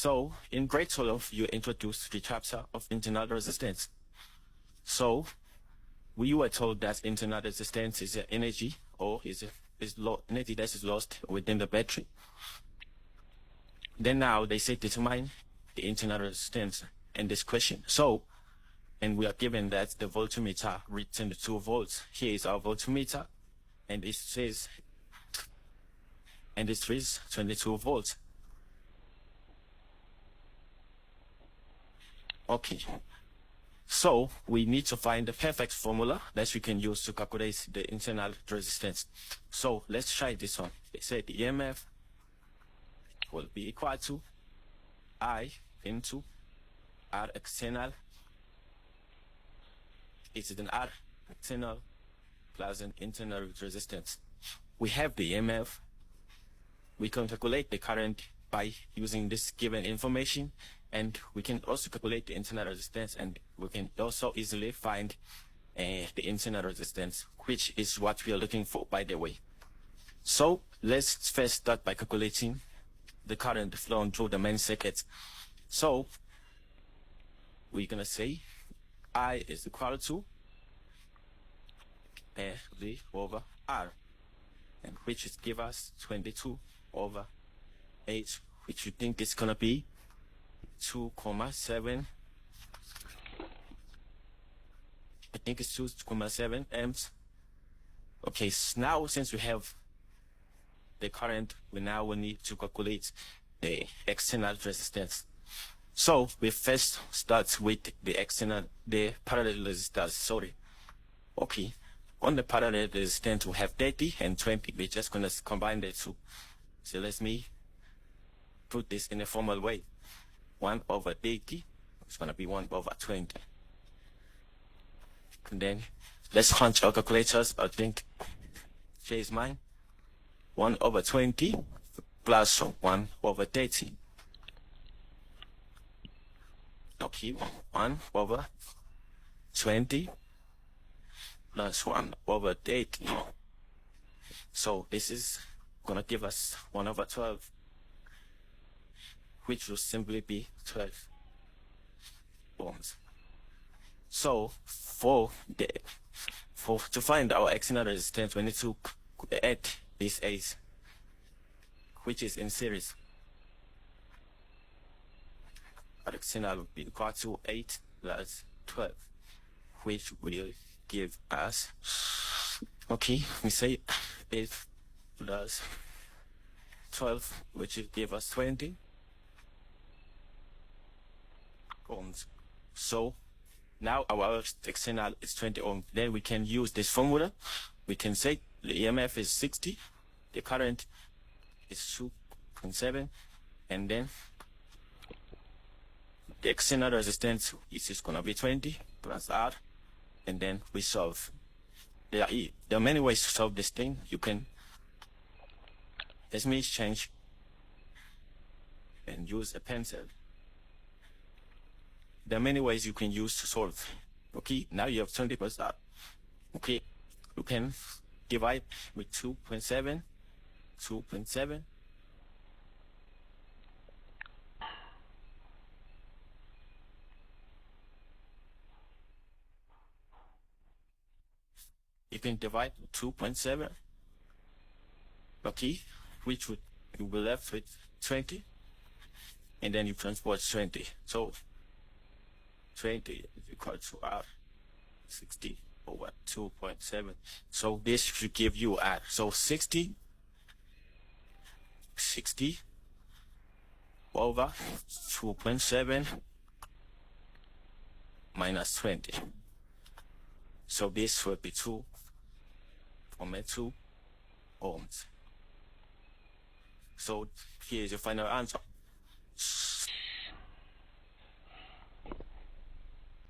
So in grade 12, you introduced the chapter of internal resistance. So we were told that internal resistance is energy, or is energy that is lost within the battery. Then now they say determine the internal resistance in this question. So, and we are given that the voltmeter reads 22 volts. Here is our voltmeter, and it says, and it reads 22 volts. Okay. So we need to find the perfect formula that we can use to calculate the internal resistance. So let's try this one. They say the EMF will be equal to I into R external. It's an R external plus an internal resistance. We have the EMF. We can calculate the current by using this given information, and we can also calculate the internal resistance, and we can also easily find the internal resistance, which is what we are looking for, by the way. So let's first start by calculating the current flowing through the main circuit. So we're gonna say I is equal to V over R, and which is give us 22 over 8, which you think is gonna be 2,7. I think it's 2,7 amps. Okay, so now since we have the current, we now need to calculate the external resistance. So we first start with the parallel resistors. Sorry. Okay, on the parallel resistance we have 30 and 20. We're just gonna combine the two. So let me put this in a formal way. 1 over 30 is gonna be 1 over 20. And then let's punch our calculators. I think here is mine. 1 over 20 plus 1 over 30. Okay, 1 over 20 plus 1 over 30. So this is gonna give us 1 over 12, which will simply be 12 ohms. So to find our external resistance, we need to add this 8, which is in series. Our external will be equal to 8 plus 12, which will give us, okay, we say 8 plus 12, which will give us 20 ohms. So now our external is 20 ohms. Then we can use this formula. We can say the EMF is 60, the current is 2.7, and then the external resistance is going to be 20 plus R, and then we solve. There are many ways to solve this thing. You can, let me change and use a pencil. There are many ways you can use to solve. Okay, now you have 20 plus R. Okay, you can divide with 2.7, 2.7. You can divide 2.7, okay, which would, you will left with 20, and then you transport 20. So 20 is equal to R, 60 over 2.7. So this should give you R. So 60 over 2.7 minus 20. So this will be 2 ohms. So here is your final answer.